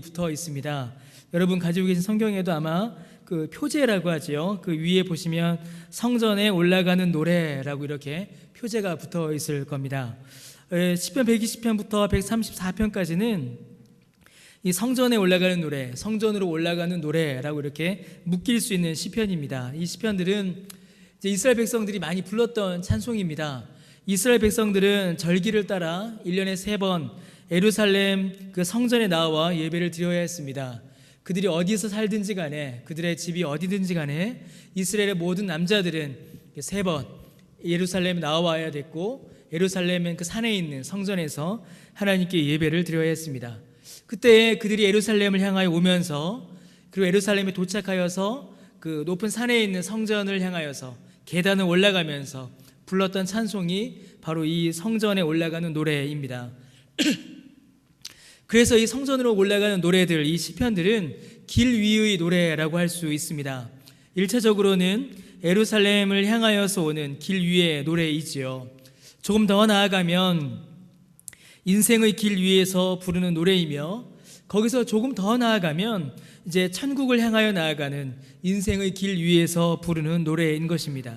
붙어 있습니다. 여러분 가지고 계신 성경에도 아마 그 표제라고 하죠. 그 위에 보시면 성전에 올라가는 노래라고 이렇게 표제가 붙어 있을 겁니다. 시편 120편부터 134편까지는 이 성전에 올라가는 노래, 성전으로 올라가는 노래라고 이렇게 묶일 수 있는 시편입니다. 이 시편들은 이제 이스라엘 백성들이 많이 불렀던 찬송입니다. 이스라엘 백성들은 절기를 따라 1년에 3번 예루살렘 그 성전에 나와 예배를 드려야 했습니다. 그들이 어디서 살든지 간에, 그들의 집이 어디든지 간에 이스라엘의 모든 남자들은 3번 예루살렘에 나와야 됐고, 예루살렘은 그 산에 있는 성전에서 하나님께 예배를 드려야 했습니다. 그때 그들이 예루살렘을 향하여 오면서, 그리고 예루살렘에 도착하여서 그 높은 산에 있는 성전을 향하여서 계단을 올라가면서 불렀던 찬송이 바로 이 성전에 올라가는 노래입니다. 그래서 이 성전으로 올라가는 노래들, 이 시편들은 길 위의 노래라고 할 수 있습니다. 1차적으로는 예루살렘을 향하여서 오는 길 위의 노래이지요. 조금 더 나아가면 인생의 길 위에서 부르는 노래이며, 거기서 조금 더 나아가면 이제 천국을 향하여 나아가는 인생의 길 위에서 부르는 노래인 것입니다.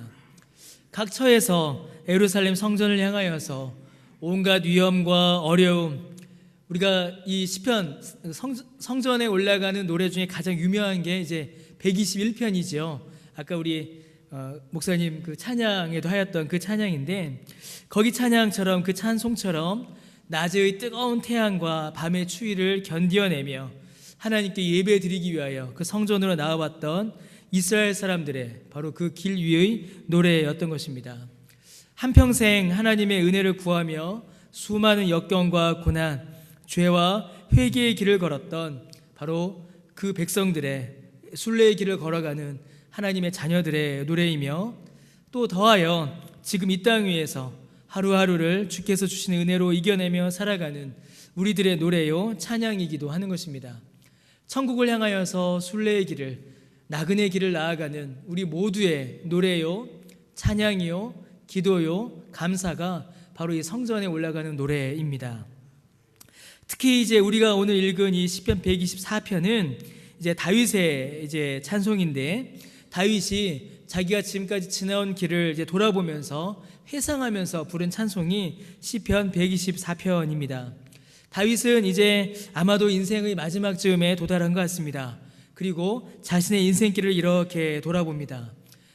각 처에서 예루살렘 성전을 향하여서 온갖 위험과 어려움, 우리가 이 시편 성전에 올라가는 노래 중에 가장 유명한 게 이제 121편이죠. 아까 우리 목사님 그 찬양에도 하였던 그 찬양인데, 거기 찬양처럼, 그 찬송처럼 낮의 뜨거운 태양과 밤의 추위를 견뎌내며 하나님께 예배드리기 위하여 그 성전으로 나와왔던 이스라엘 사람들의 바로 그 길 위의 노래였던 것입니다. 한평생 하나님의 은혜를 구하며 수많은 역경과 고난, 죄와 회개의 길을 걸었던 바로 그 백성들의 순례의 길을 걸어가는 하나님의 자녀들의 노래이며, 또 더하여 지금 이 땅 위에서 하루하루를 주께서 주시는 은혜로 이겨내며 살아가는 우리들의 노래요, 찬양이기도 하는 것입니다. 천국을 향하여서 순례의 길을, 나그네 길을 나아가는 우리 모두의 노래요, 찬양이요, 기도요, 감사가 바로 이 성전에 올라가는 노래입니다. 특히 이제 우리가 오늘 읽은 이 시편 124편은 이제 다윗의 이제 찬송인데, 다윗이 자기가 지금까지 지나온 길을 이제 돌아보면서 회상하면서 부른 찬송이 시편 124편입니다. 다윗은 이제 아마도 인생의 마지막 즈음에 도달한 것 같습니다. 그리고 자신의 인생길을 이렇게 돌아봅니다.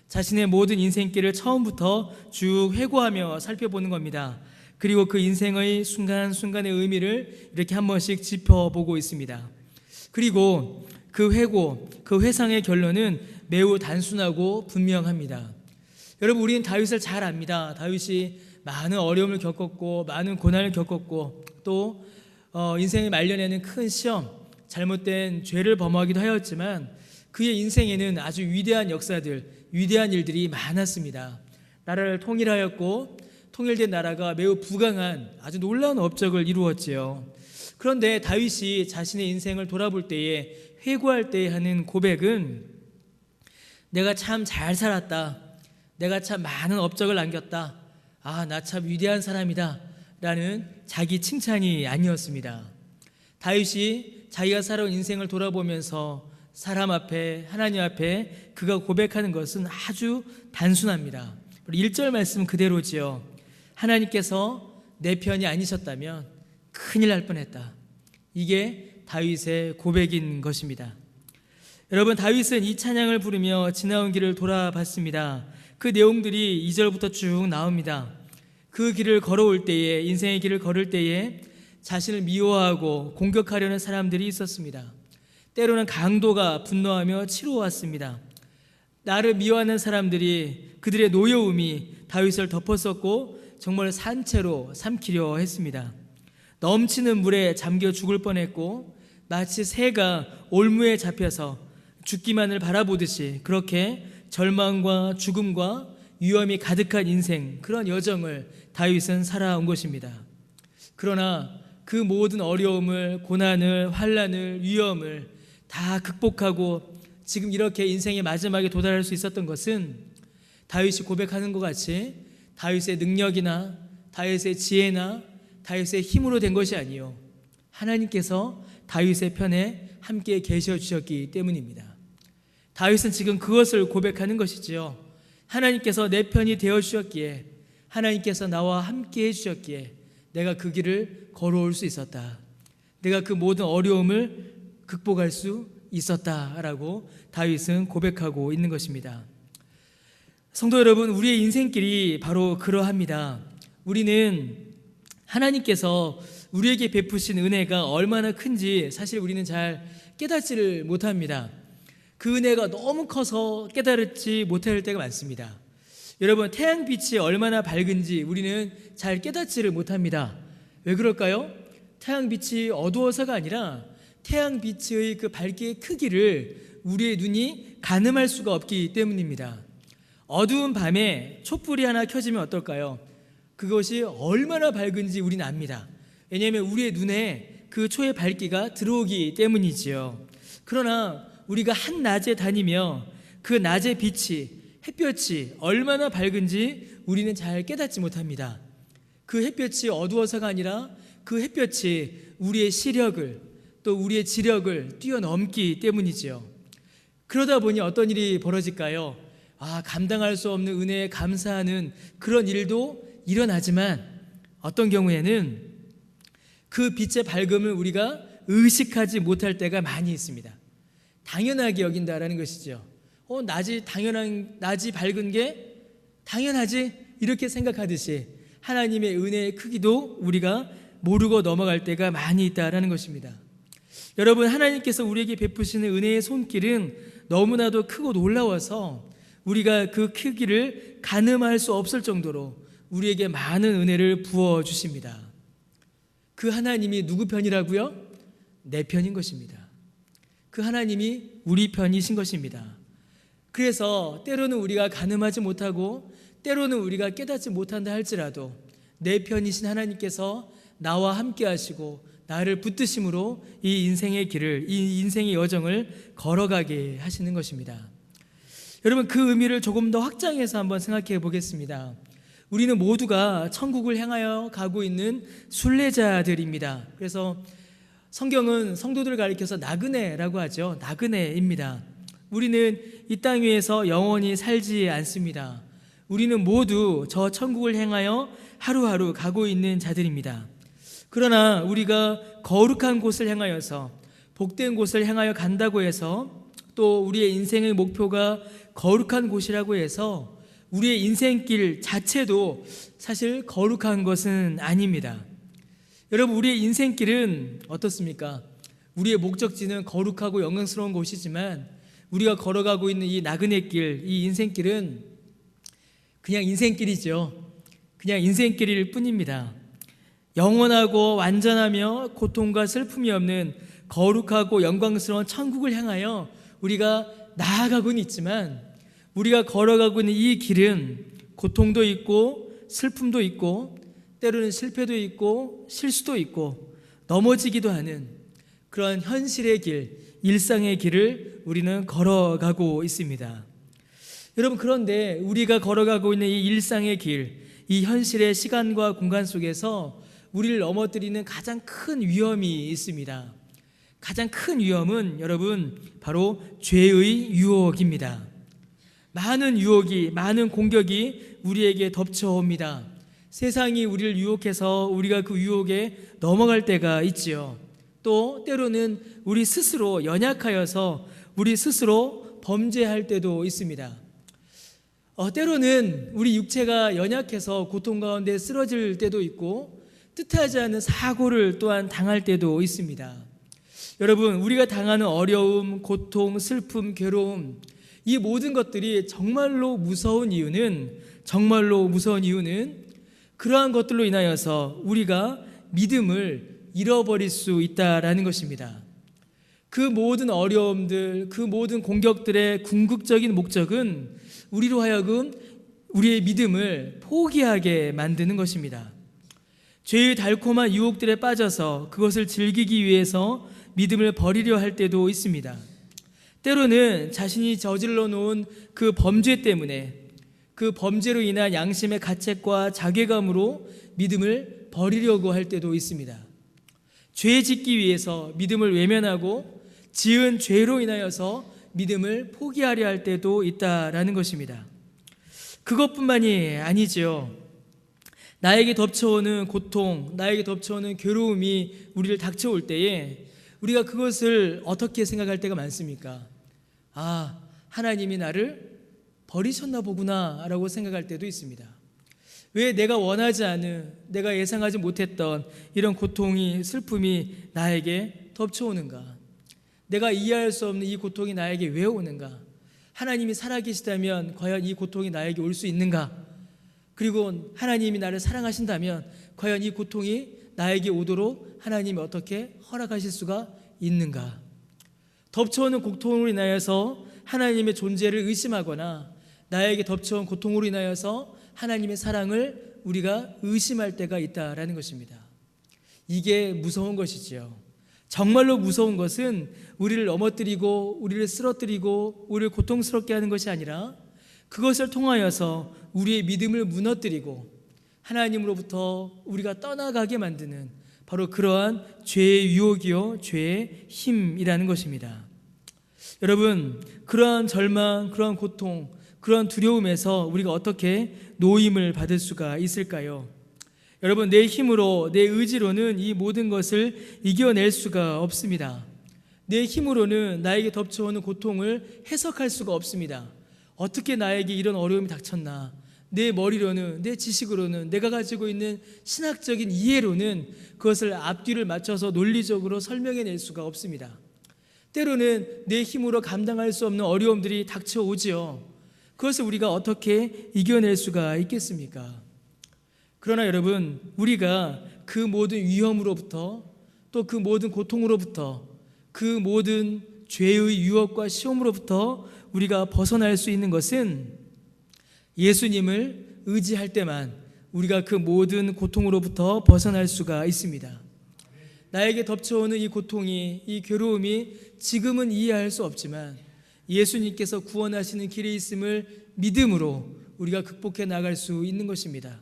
자신의 모든 인생길을 처음부터 쭉 회고하며 살펴보는 겁니다. 그리고 그 인생의 순간순간의 의미를 이렇게 한 번씩 짚어보고 있습니다. 그리고 그 회고, 그 회상의 결론은 매우 단순하고 분명합니다. 여러분, 우리는 다윗을 잘 압니다. 다윗이 많은 어려움을 겪었고, 많은 고난을 겪었고, 또 인생의 말년에는 큰 시험, 잘못된 죄를 범하기도 하였지만 그의 인생에는 아주 위대한 역사들, 위대한 일들이 많았습니다. 나라를 통일하였고, 통일된 나라가 매우 부강한 아주 놀라운 업적을 이루었지요. 그런데 다윗이 자신의 인생을 돌아볼 때에, 회고할 때에 하는 고백은, 내가 참 잘 살았다, 내가 참 많은 업적을 남겼다, 나 참 위대한 사람이다 라는 자기 칭찬이 아니었습니다. 다윗이 자기가 살아온 인생을 돌아보면서 사람 앞에, 하나님 앞에 그가 고백하는 것은 아주 단순합니다. 1절 말씀 그대로지요. 하나님께서 내 편이 아니셨다면 큰일 날 뻔했다. 이게 다윗의 고백인 것입니다. 여러분, 다윗은 이 찬양을 부르며 지나온 길을 돌아봤습니다. 그 내용들이 2절부터 쭉 나옵니다. 그 길을 걸어올 때에, 인생의 길을 걸을 때에 자신을 미워하고 공격하려는 사람들이 있었습니다. 때로는 강도가 분노하며 치러왔습니다. 나를 미워하는 사람들이, 그들의 노여움이 다윗을 덮었었고 정말 산채로 삼키려 했습니다. 넘치는 물에 잠겨 죽을 뻔했고, 마치 새가 올무에 잡혀서 죽기만을 바라보듯이 그렇게 절망과 죽음과 위험이 가득한 인생, 그런 여정을 다윗은 살아온 것입니다. 그러나 그 모든 어려움을, 고난을, 환난을, 위험을 다 극복하고 지금 이렇게 인생의 마지막에 도달할 수 있었던 것은 다윗이 고백하는 것 같이 다윗의 능력이나 다윗의 지혜나 다윗의 힘으로 된 것이 아니요, 하나님께서 다윗의 편에 함께 계셔 주셨기 때문입니다. 다윗은 지금 그것을 고백하는 것이지요. 하나님께서 내 편이 되어 주셨기에, 하나님께서 나와 함께 해 주셨기에 내가 그 길을 걸어올 수 있었다. 내가 그 모든 어려움을 극복할 수 있었다라고 다윗은 고백하고 있는 것입니다. 성도 여러분, 우리의 인생길이 바로 그러합니다. 우리는 하나님께서 우리에게 베푸신 은혜가 얼마나 큰지 사실 우리는 잘 깨닫지를 못합니다. 그 은혜가 너무 커서 깨달지 못할 때가 많습니다. 여러분, 태양빛이 얼마나 밝은지 우리는 잘 깨닫지를 못합니다. 왜 그럴까요? 태양빛이 어두워서가 아니라 태양빛의 그 밝기의 크기를 우리의 눈이 가늠할 수가 없기 때문입니다. 어두운 밤에 촛불이 하나 켜지면 어떨까요? 그것이 얼마나 밝은지 우리는 압니다. 왜냐하면 우리의 눈에 그 초의 밝기가 들어오기 때문이지요. 그러나 우리가 한낮에 다니며 그 낮의 빛이, 햇볕이 얼마나 밝은지 우리는 잘 깨닫지 못합니다. 그 햇볕이 어두워서가 아니라 그 햇볕이 우리의 시력을, 또 우리의 지력을 뛰어넘기 때문이지요. 그러다 보니 어떤 일이 벌어질까요? 감당할 수 없는 은혜에 감사하는 그런 일도 일어나지만 어떤 경우에는 그 빛의 밝음을 우리가 의식하지 못할 때가 많이 있습니다. 당연하게 여긴다라는 것이죠. 낮이 밝은 게 당연하지 이렇게 생각하듯이 하나님의 은혜의 크기도 우리가 모르고 넘어갈 때가 많이 있다라는 것입니다. 여러분, 하나님께서 우리에게 베푸시는 은혜의 손길은 너무나도 크고 놀라워서 우리가 그 크기를 가늠할 수 없을 정도로 우리에게 많은 은혜를 부어주십니다. 그 하나님이 누구 편이라고요? 내 편인 것입니다. 그 하나님이 우리 편이신 것입니다. 그래서 때로는 우리가 가늠하지 못하고 때로는 우리가 깨닫지 못한다 할지라도 내 편이신 하나님께서 나와 함께 하시고 나를 붙드심으로 이 인생의 길을, 이 인생의 여정을 걸어가게 하시는 것입니다. 여러분, 그 의미를 조금 더 확장해서 한번 생각해 보겠습니다. 우리는 모두가 천국을 향하여 가고 있는 순례자들입니다. 그래서 성경은 성도들을 가리켜서 나그네라고 하죠. 나그네입니다. 우리는 이 땅 위에서 영원히 살지 않습니다. 우리는 모두 저 천국을 향하여 하루하루 가고 있는 자들입니다. 그러나 우리가 거룩한 곳을 향하여서, 복된 곳을 향하여 간다고 해서, 또 우리의 인생의 목표가 거룩한 곳이라고 해서 우리의 인생길 자체도 사실 거룩한 것은 아닙니다. 여러분, 우리의 인생길은 어떻습니까? 우리의 목적지는 거룩하고 영광스러운 곳이지만 우리가 걸어가고 있는 이 나그네길, 이 인생길은 그냥 인생길이죠. 그냥 인생길일 뿐입니다. 영원하고 완전하며 고통과 슬픔이 없는 거룩하고 영광스러운 천국을 향하여 우리가 나아가고는 있지만 우리가 걸어가고 있는 이 길은 고통도 있고 슬픔도 있고 때로는 실패도 있고 실수도 있고 넘어지기도 하는 그런 현실의 길, 일상의 길을 우리는 걸어가고 있습니다. 여러분, 그런데 우리가 걸어가고 있는 이 일상의 길, 이 현실의 시간과 공간 속에서 우리를 넘어뜨리는 가장 큰 위험이 있습니다. 가장 큰 위험은 여러분 바로 죄의 유혹입니다. 많은 유혹이, 많은 공격이 우리에게 덮쳐옵니다. 세상이 우리를 유혹해서 우리가 그 유혹에 넘어갈 때가 있지요. 또 때로는 우리 스스로 연약하여서 우리 스스로 범죄할 때도 있습니다. 때로는 우리 육체가 연약해서 고통 가운데 쓰러질 때도 있고 뜻하지 않은 사고를 또한 당할 때도 있습니다. 여러분, 우리가 당하는 어려움, 고통, 슬픔, 괴로움, 이 모든 것들이 정말로 무서운 이유는 그러한 것들로 인하여서 우리가 믿음을 잃어버릴 수 있다라는 것입니다. 그 모든 어려움들, 그 모든 공격들의 궁극적인 목적은 우리로 하여금 우리의 믿음을 포기하게 만드는 것입니다. 죄의 달콤한 유혹들에 빠져서 그것을 즐기기 위해서 믿음을 버리려 할 때도 있습니다. 때로는 자신이 저질러 놓은 그 범죄 때문에 그 범죄로 인한 양심의 가책과 자괴감으로 믿음을 버리려고 할 때도 있습니다. 죄 짓기 위해서 믿음을 외면하고 지은 죄로 인하여서 믿음을 포기하려 할 때도 있다라는 것입니다. 그것뿐만이 아니지요. 나에게 덮쳐오는 고통, 나에게 덮쳐오는 괴로움이 우리를 닥쳐올 때에 우리가 그것을 어떻게 생각할 때가 많습니까? 아, 하나님이 나를 버리셨나 보구나 라고 생각할 때도 있습니다. 왜 내가 원하지 않은, 내가 예상하지 못했던 이런 고통이, 슬픔이 나에게 덮쳐오는가? 내가 이해할 수 없는 이 고통이 나에게 왜 오는가? 하나님이 살아계시다면 과연 이 고통이 나에게 올 수 있는가? 그리고 하나님이 나를 사랑하신다면 과연 이 고통이 나에게 오도록 하나님이 어떻게 허락하실 수가 있는가? 덮쳐오는 고통으로 인하여서 하나님의 존재를 의심하거나 나에게 덮쳐온 고통으로 인하여서 하나님의 사랑을 우리가 의심할 때가 있다라는 것입니다. 이게 무서운 것이지요. 정말로 무서운 것은 우리를 넘어뜨리고 우리를 쓰러뜨리고 우리를 고통스럽게 하는 것이 아니라 그것을 통하여서 우리의 믿음을 무너뜨리고 하나님으로부터 우리가 떠나가게 만드는 바로 그러한 죄의 유혹이요 죄의 힘이라는 것입니다. 여러분, 그러한 절망, 그러한 고통, 그러한 두려움에서 우리가 어떻게 노임을 받을 수가 있을까요? 여러분, 내 힘으로, 내 의지로는 이 모든 것을 이겨낼 수가 없습니다. 내 힘으로는 나에게 덮쳐오는 고통을 해석할 수가 없습니다. 어떻게 나에게 이런 어려움이 닥쳤나? 내 머리로는, 내 지식으로는, 내가 가지고 있는 신학적인 이해로는 그것을 앞뒤를 맞춰서 논리적으로 설명해낼 수가 없습니다. 때로는 내 힘으로 감당할 수 없는 어려움들이 닥쳐오지요. 그것을 우리가 어떻게 이겨낼 수가 있겠습니까? 그러나 여러분, 우리가 그 모든 위험으로부터, 또 그 모든 고통으로부터, 그 모든 죄의 유혹과 시험으로부터 우리가 벗어날 수 있는 것은 예수님을 의지할 때만 우리가 그 모든 고통으로부터 벗어날 수가 있습니다. 나에게 덮쳐오는 이 고통이, 이 괴로움이 지금은 이해할 수 없지만 예수님께서 구원하시는 길에 있음을 믿음으로 우리가 극복해 나갈 수 있는 것입니다.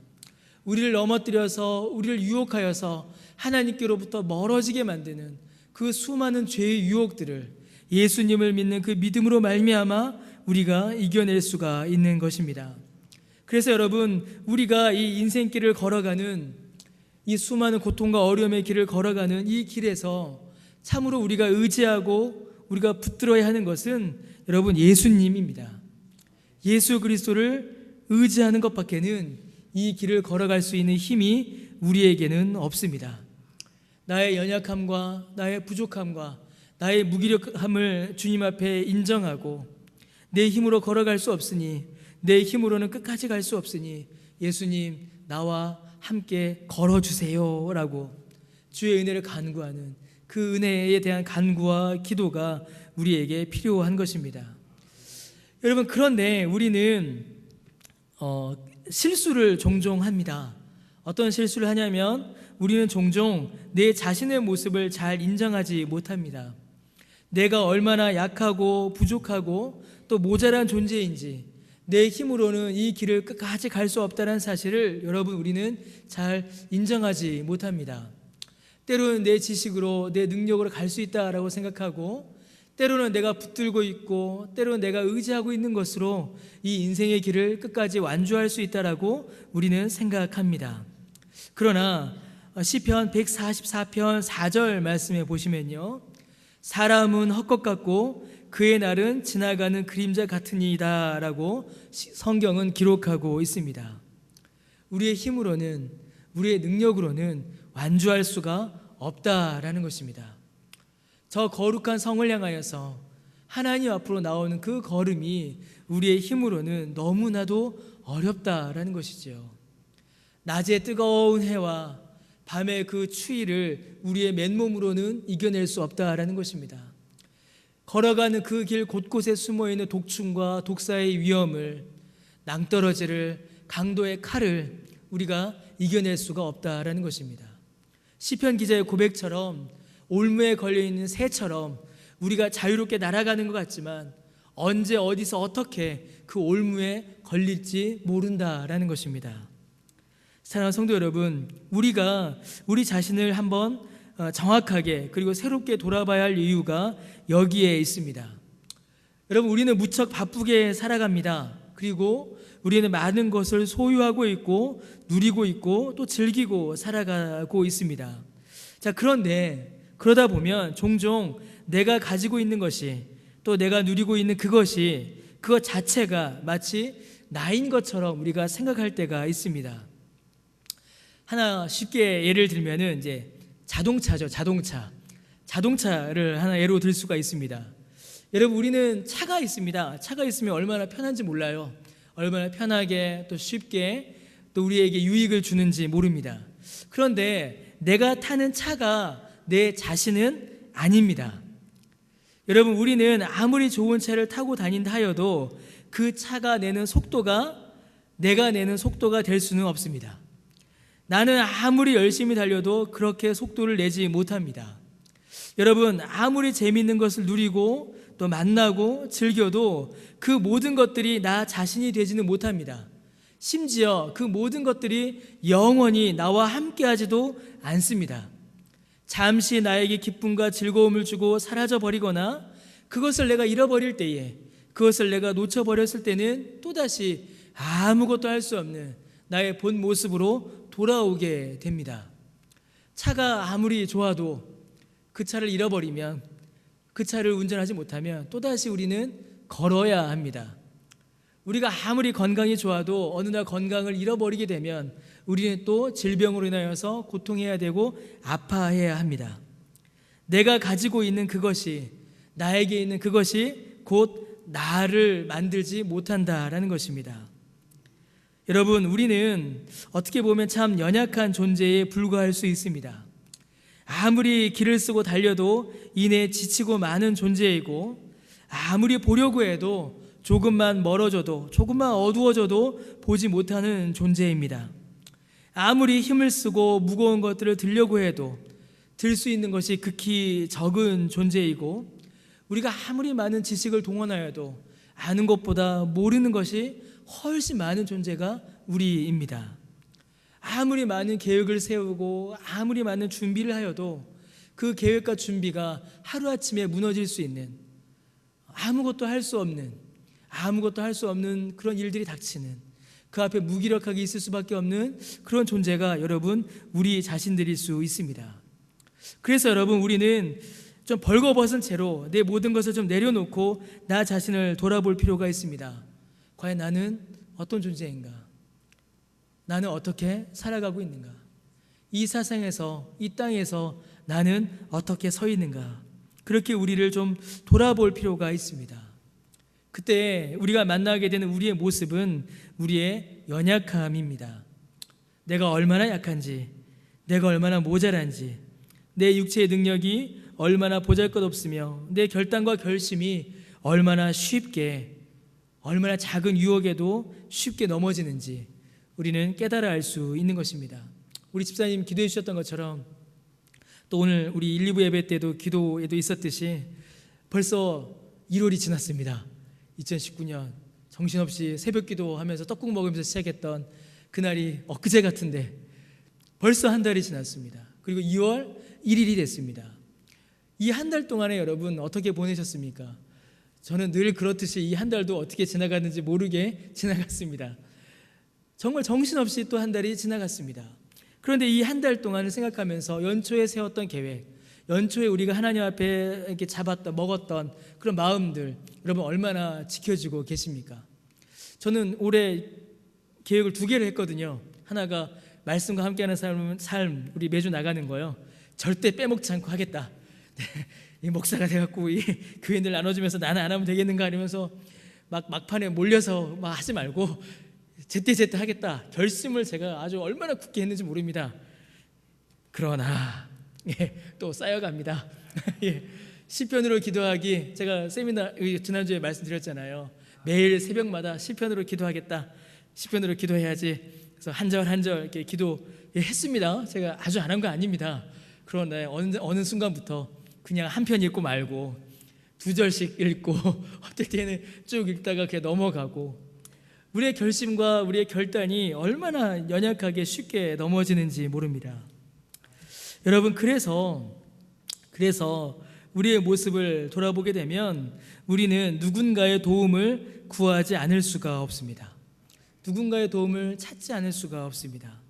우리를 넘어뜨려서, 우리를 유혹하여서 하나님께로부터 멀어지게 만드는 그 수많은 죄의 유혹들을 예수님을 믿는 그 믿음으로 말미암아 우리가 이겨낼 수가 있는 것입니다. 그래서 여러분, 우리가 이 인생길을 걸어가는, 이 수많은 고통과 어려움의 길을 걸어가는 이 길에서 참으로 우리가 의지하고 우리가 붙들어야 하는 것은 여러분, 예수님입니다. 예수 그리스도를 의지하는 것밖에는 이 길을 걸어갈 수 있는 힘이 우리에게는 없습니다. 나의 연약함과 나의 부족함과 나의 무기력함을 주님 앞에 인정하고 내 힘으로 걸어갈 수 없으니, 내 힘으로는 끝까지 갈 수 없으니 예수님, 나와 함께 걸어주세요 라고 주의 은혜를 간구하는 그 은혜에 대한 간구와 기도가 우리에게 필요한 것입니다. 여러분, 그런데 우리는 실수를 종종 합니다. 어떤 실수를 하냐면 우리는 종종 내 자신의 모습을 잘 인정하지 못합니다. 내가 얼마나 약하고 부족하고 또 모자란 존재인지, 내 힘으로는 이 길을 끝까지 갈 수 없다는 사실을 여러분, 우리는 잘 인정하지 못합니다. 때로는 내 지식으로, 내 능력으로 갈 수 있다라고 생각하고, 때로는 내가 붙들고 있고, 때로는 내가 의지하고 있는 것으로 이 인생의 길을 끝까지 완주할 수 있다라고 우리는 생각합니다. 그러나 시편 144편 4절 말씀에 보시면요, 사람은 헛것 같고 그의 날은 지나가는 그림자 같으니이다 라고 성경은 기록하고 있습니다. 우리의 힘으로는, 우리의 능력으로는 완주할 수가 없다라는 것입니다. 저 거룩한 성을 향하여서 하나님 앞으로 나오는 그 걸음이 우리의 힘으로는 너무나도 어렵다라는 것이죠. 낮의 뜨거운 해와 밤의 그 추위를 우리의 맨몸으로는 이겨낼 수 없다라는 것입니다. 걸어가는 그 길 곳곳에 숨어있는 독충과 독사의 위험을, 낭떠러지를, 강도의 칼을 우리가 이겨낼 수가 없다라는 것입니다. 시편 기자의 고백처럼 올무에 걸려있는 새처럼 우리가 자유롭게 날아가는 것 같지만 언제 어디서 어떻게 그 올무에 걸릴지 모른다라는 것입니다. 사랑하는 성도 여러분, 우리가 우리 자신을 한번 정확하게 그리고 새롭게 돌아봐야 할 이유가 여기에 있습니다. 여러분, 우리는 무척 바쁘게 살아갑니다. 그리고 우리는 많은 것을 소유하고 있고 누리고 있고 또 즐기고 살아가고 있습니다. 자, 그런데 그러다 보면 종종 내가 가지고 있는 것이 또 내가 누리고 있는 그것 자체가 마치 나인 것처럼 우리가 생각할 때가 있습니다. 하나 쉽게 예를 들면은 이제 자동차죠. 자동차를 하나 예로 들 수가 있습니다. 여러분, 우리는 차가 있습니다. 차가 있으면 얼마나 편한지 몰라요. 얼마나 편하게 또 쉽게 또 우리에게 유익을 주는지 모릅니다. 그런데 내가 타는 차가 내 자신은 아닙니다. 여러분, 우리는 아무리 좋은 차를 타고 다닌다 하여도 그 차가 내는 속도가 내가 내는 속도가 될 수는 없습니다. 나는 아무리 열심히 달려도 그렇게 속도를 내지 못합니다. 여러분, 아무리 재미있는 것을 누리고 또 만나고 즐겨도 그 모든 것들이 나 자신이 되지는 못합니다. 심지어 그 모든 것들이 영원히 나와 함께하지도 않습니다. 잠시 나에게 기쁨과 즐거움을 주고 사라져버리거나 그것을 내가 잃어버릴 때에, 그것을 내가 놓쳐버렸을 때는 또다시 아무것도 할 수 없는 나의 본 모습으로 돌아오게 됩니다. 차가 아무리 좋아도 그 차를 잃어버리면, 그 차를 운전하지 못하면 또다시 우리는 걸어야 합니다. 우리가 아무리 건강이 좋아도 어느 날 건강을 잃어버리게 되면 우리는 또 질병으로 인하여서 고통해야 되고 아파해야 합니다. 내가 가지고 있는 그것이, 나에게 있는 그것이 곧 나를 만들지 못한다라는 것입니다. 여러분, 우리는 어떻게 보면 참 연약한 존재에 불과할 수 있습니다. 아무리 길을 쓰고 달려도 이내 지치고 많은 존재이고, 아무리 보려고 해도 조금만 멀어져도, 조금만 어두워져도 보지 못하는 존재입니다. 아무리 힘을 쓰고 무거운 것들을 들려고 해도 들 수 있는 것이 극히 적은 존재이고, 우리가 아무리 많은 지식을 동원하여도 아는 것보다 모르는 것이 훨씬 많은 존재가 우리입니다. 아무리 많은 계획을 세우고 아무리 많은 준비를 하여도 그 계획과 준비가 하루아침에 무너질 수 있는, 아무것도 할 수 없는 그런 일들이 닥치는, 그 앞에 무기력하게 있을 수밖에 없는 그런 존재가 여러분, 우리 자신들일 수 있습니다. 그래서 여러분, 우리는 좀 벌거벗은 채로 내 모든 것을 좀 내려놓고 나 자신을 돌아볼 필요가 있습니다. 과연 나는 어떤 존재인가? 나는 어떻게 살아가고 있는가? 이 세상에서, 이 땅에서 나는 어떻게 서 있는가? 그렇게 우리를 좀 돌아볼 필요가 있습니다. 그때 우리가 만나게 되는 우리의 모습은 우리의 연약함입니다. 내가 얼마나 약한지, 내가 얼마나 모자란지, 내 육체의 능력이 얼마나 보잘것없으며 내 결단과 결심이 얼마나 작은 유혹에도 쉽게 넘어지는지 우리는 깨달아 알 수 있는 것입니다. 우리 집사님 기도해 주셨던 것처럼 또 오늘 우리 1, 2부 예배 때도 기도에도 있었듯이 벌써 1월이 지났습니다. 2019년 정신없이 새벽 기도하면서 떡국 먹으면서 시작했던 그날이 엊그제 같은데 벌써 한 달이 지났습니다. 그리고 2월 1일이 됐습니다. 이 한 달 동안에 여러분 어떻게 보내셨습니까? 저는 늘 그렇듯이 이 한 달도 어떻게 지나갔는지 모르게 지나갔습니다. 정말 정신없이 또 한 달이 지나갔습니다. 그런데 이 한 달 동안을 생각하면서 연초에 세웠던 계획, 연초에 우리가 하나님 앞에 이렇게 먹었던 그런 마음들, 여러분 얼마나 지켜지고 계십니까? 저는 올해 계획을 2개를 했거든요. 하나가 말씀과 함께하는 삶, 우리 매주 나가는 거요. 절대 빼먹지 않고 하겠다. 이 목사가 돼갖고 이 교인들 나눠주면서 나는 안 하면 되겠는가 이러면서 막판에 몰려서 하지 말고 제때 하겠다. 결심을 제가 아주 얼마나 굳게 했는지 모릅니다. 그러나 또 쌓여갑니다. 시편으로 기도하기, 제가 세미나 지난주에 말씀드렸잖아요. 매일 새벽마다 시편으로 기도하겠다. 시편으로 기도해야지. 그래서 한 절 한 절 이렇게 기도했습니다. 제가 아주 안 한 거 아닙니다. 그런데 어느 순간부터 그냥 한 편 읽고 말고 2절씩 읽고 어떨 때는 쭉 읽다가 그냥 넘어가고, 우리의 결심과 우리의 결단이 얼마나 연약하게 쉽게 넘어지는지 모릅니다. 여러분, 그래서 우리의 모습을 돌아보게 되면 우리는 누군가의 도움을 구하지 않을 수가 없습니다. 누군가의 도움을 찾지 않을 수가 없습니다.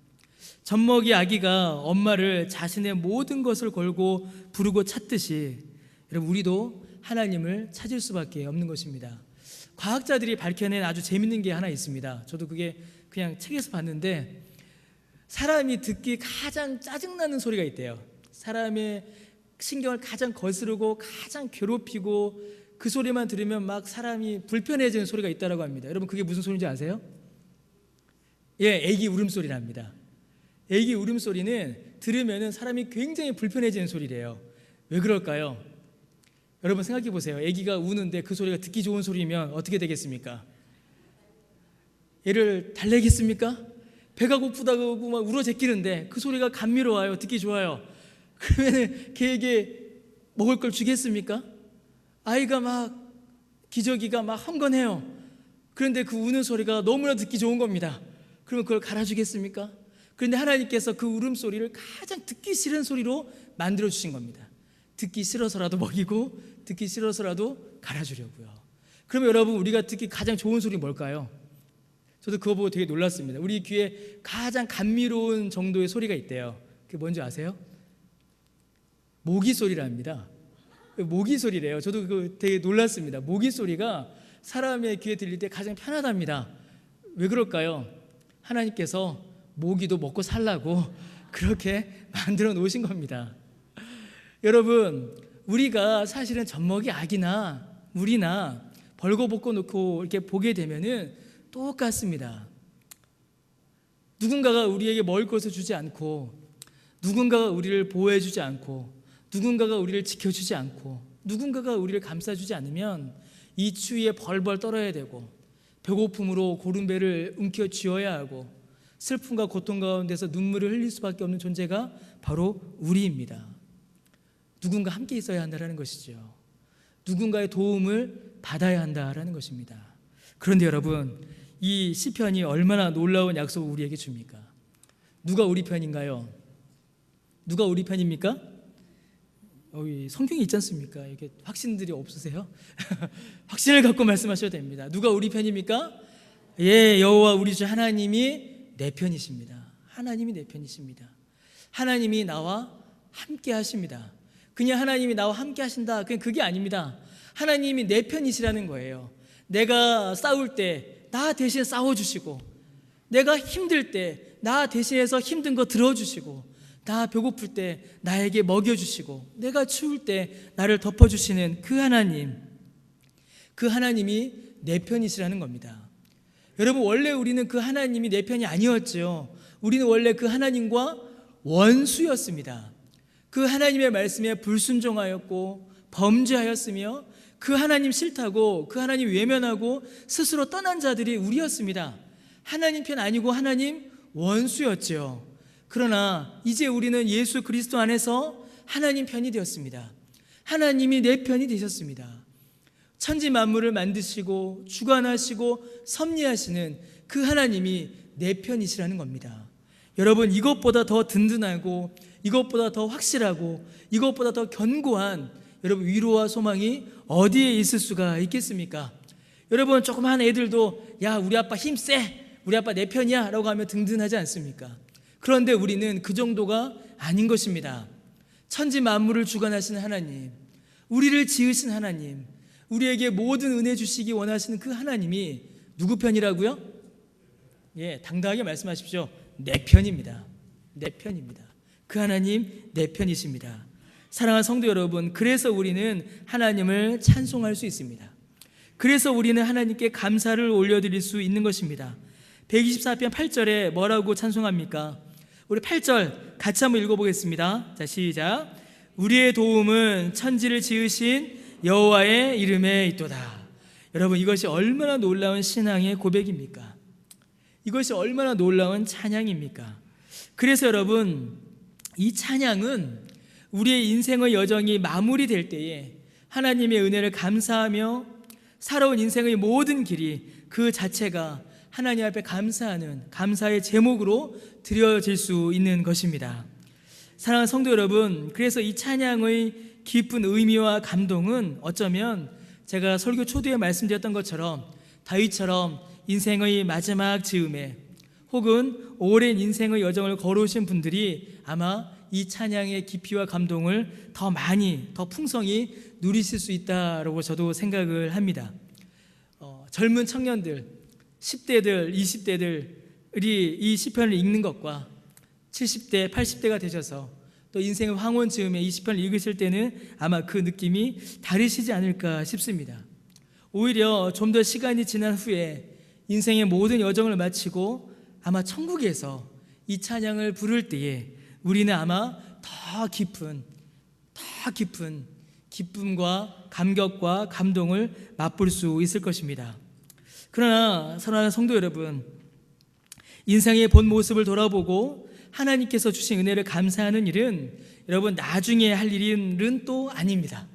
젖먹이 아기가 엄마를 자신의 모든 것을 걸고 부르고 찾듯이 여러분, 우리도 하나님을 찾을 수밖에 없는 것입니다. 과학자들이 밝혀낸 아주 재밌는 게 하나 있습니다. 저도 그게 그냥 책에서 봤는데, 사람이 듣기 가장 짜증나는 소리가 있대요. 사람의 신경을 가장 거스르고 가장 괴롭히고 그 소리만 들으면 막 사람이 불편해지는 소리가 있다고 합니다. 여러분, 그게 무슨 소리인지 아세요? 애기 울음소리랍니다. 애기 울음소리는 들으면 사람이 굉장히 불편해지는 소리래요. 왜 그럴까요? 여러분, 생각해 보세요. 애기가 우는데 그 소리가 듣기 좋은 소리면 어떻게 되겠습니까? 얘를 달래겠습니까? 배가 고프다고 막 울어 제끼는데 그 소리가 감미로워요. 듣기 좋아요. 그러면 걔에게 먹을 걸 주겠습니까? 아이가 막 기저귀가 막 헝건해요. 그런데 그 우는 소리가 너무나 듣기 좋은 겁니다. 그러면 그걸 갈아주겠습니까? 그런데 하나님께서 그 울음소리를 가장 듣기 싫은 소리로 만들어주신 겁니다. 듣기 싫어서라도 먹이고 듣기 싫어서라도 갈아주려고요. 그러면 여러분, 우리가 듣기 가장 좋은 소리 뭘까요? 저도 그거 보고 되게 놀랐습니다. 우리 귀에 가장 감미로운 정도의 소리가 있대요. 그게 뭔지 아세요? 모기 소리랍니다. 모기 소리래요. 저도 그거 되게 놀랐습니다. 모기 소리가 사람의 귀에 들릴 때 가장 편하답니다. 왜 그럴까요? 하나님께서 모기도 먹고 살라고 그렇게 만들어 놓으신 겁니다. 여러분, 우리가 사실은 젖먹이 아기나 물이나 벌거벗고 놓고 이렇게 보게 되면은 똑같습니다. 누군가가 우리에게 먹을 것을 주지 않고, 누군가가 우리를 보호해 주지 않고, 누군가가 우리를 지켜주지 않고, 누군가가 우리를 감싸주지 않으면 이 추위에 벌벌 떨어야 되고, 배고픔으로 고른배를 움켜쥐어야 하고, 슬픔과 고통 가운데서 눈물을 흘릴 수밖에 없는 존재가 바로 우리입니다. 누군가 함께 있어야 한다는 것이죠. 누군가의 도움을 받아야 한다는 것입니다. 그런데 여러분, 이 시편이 얼마나 놀라운 약속을 우리에게 줍니까? 누가 우리 편인가요? 누가 우리 편입니까? 성경이 있지 않습니까? 이게 확신들이 없으세요? 확신을 갖고 말씀하셔야 됩니다. 누가 우리 편입니까? 여호와 우리 주 하나님이 내 편이십니다. 하나님이 내 편이십니다. 하나님이 나와 함께 하십니다. 그냥 하나님이 나와 함께 하신다, 그게 아닙니다. 하나님이 내 편이시라는 거예요. 내가 싸울 때 나 대신 싸워주시고, 내가 힘들 때 나 대신해서 힘든 거 들어주시고, 나 배고플 때 나에게 먹여주시고, 내가 추울 때 나를 덮어주시는 그 하나님, 그 하나님이 내 편이시라는 겁니다. 여러분, 원래 우리는 그 하나님이 내 편이 아니었죠. 우리는 원래 그 하나님과 원수였습니다. 그 하나님의 말씀에 불순종하였고 범죄하였으며, 그 하나님 싫다고, 그 하나님 외면하고 스스로 떠난 자들이 우리였습니다. 하나님 편 아니고 하나님 원수였죠. 그러나 이제 우리는 예수 그리스도 안에서 하나님 편이 되었습니다. 하나님이 내 편이 되셨습니다. 천지 만물을 만드시고 주관하시고 섭리하시는 그 하나님이 내 편이시라는 겁니다. 여러분, 이것보다 더 든든하고, 이것보다 더 확실하고, 이것보다 더 견고한 여러분 위로와 소망이 어디에 있을 수가 있겠습니까? 여러분, 조그만 애들도 야, 우리 아빠 힘세, 우리 아빠 내 편이야 라고 하면 든든하지 않습니까? 그런데 우리는 그 정도가 아닌 것입니다. 천지 만물을 주관하시는 하나님, 우리를 지으신 하나님, 우리에게 모든 은혜 주시기 원하시는 그 하나님이 누구 편이라고요? 당당하게 말씀하십시오. 내 편입니다. 내 편입니다. 그 하나님 내 편이십니다. 사랑하는 성도 여러분, 그래서 우리는 하나님을 찬송할 수 있습니다. 그래서 우리는 하나님께 감사를 올려드릴 수 있는 것입니다. 124편 8절에 뭐라고 찬송합니까? 우리 8절 같이 한번 읽어보겠습니다. 자, 시작. 우리의 도움은 천지를 지으신 여호와의 이름에 있도다. 여러분, 이것이 얼마나 놀라운 신앙의 고백입니까? 이것이 얼마나 놀라운 찬양입니까? 그래서 여러분, 이 찬양은 우리의 인생의 여정이 마무리될 때에 하나님의 은혜를 감사하며 살아온 인생의 모든 길이 그 자체가 하나님 앞에 감사하는 감사의 제목으로 드려질 수 있는 것입니다. 사랑하는 성도 여러분, 그래서 이 찬양의 깊은 의미와 감동은 어쩌면 제가 설교 초두에 말씀드렸던 것처럼 다윗처럼 인생의 마지막 즈음에 혹은 오랜 인생의 여정을 걸어오신 분들이 아마 이 찬양의 깊이와 감동을 더 많이, 더 풍성히 누리실 수 있다라고 저도 생각을 합니다. 젊은 청년들, 10대들, 20대들이 이 시편을 읽는 것과 70대, 80대가 되셔서 또 인생의 황혼 즈음에 이 시편을 읽으실 때는 아마 그 느낌이 다르시지 않을까 싶습니다. 오히려 좀 더 시간이 지난 후에 인생의 모든 여정을 마치고 아마 천국에서 이 찬양을 부를 때에 우리는 아마 더 깊은 기쁨과 감격과 감동을 맛볼 수 있을 것입니다. 그러나 사랑하는 성도 여러분, 인생의 본 모습을 돌아보고 하나님께서 주신 은혜를 감사하는 일은 여러분 나중에 할 일은 또 아닙니다.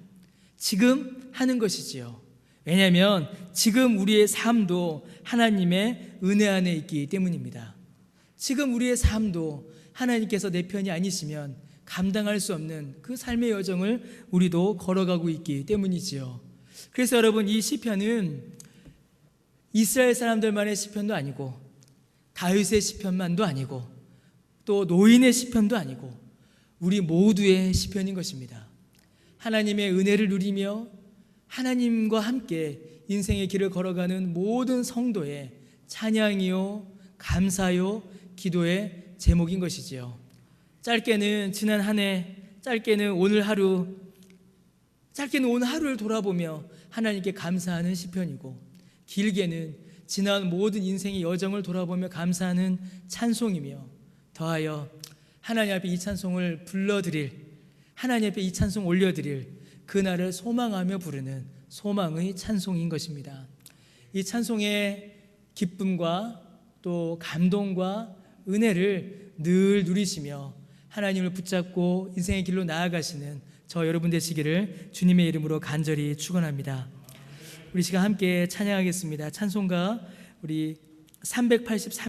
지금 하는 것이지요. 왜냐하면 지금 우리의 삶도 하나님의 은혜 안에 있기 때문입니다. 지금 우리의 삶도 하나님께서 내 편이 아니시면 감당할 수 없는 그 삶의 여정을 우리도 걸어가고 있기 때문이지요. 그래서 여러분, 이 시편은 이스라엘 사람들만의 시편도 아니고 다윗의 시편만도 아니고 또 노인의 시편도 아니고 우리 모두의 시편인 것입니다. 하나님의 은혜를 누리며 하나님과 함께 인생의 길을 걸어가는 모든 성도의 찬양이요, 감사요, 기도의 제목인 것이지요. 짧게는 지난 한 해, 짧게는 오늘 하루를 돌아보며 하나님께 감사하는 시편이고, 길게는 지난 모든 인생의 여정을 돌아보며 감사하는 찬송이며, 더하여 하나님 앞에 이 찬송을 불러드릴, 하나님 앞에 이 찬송 올려드릴 그날을 소망하며 부르는 소망의 찬송인 것입니다. 이 찬송의 기쁨과 또 감동과 은혜를 늘 누리시며 하나님을 붙잡고 인생의 길로 나아가시는 저 여러분 되시기를 주님의 이름으로 간절히 축원합니다. 우리 시간 함께 찬양하겠습니다. 찬송가 우리 383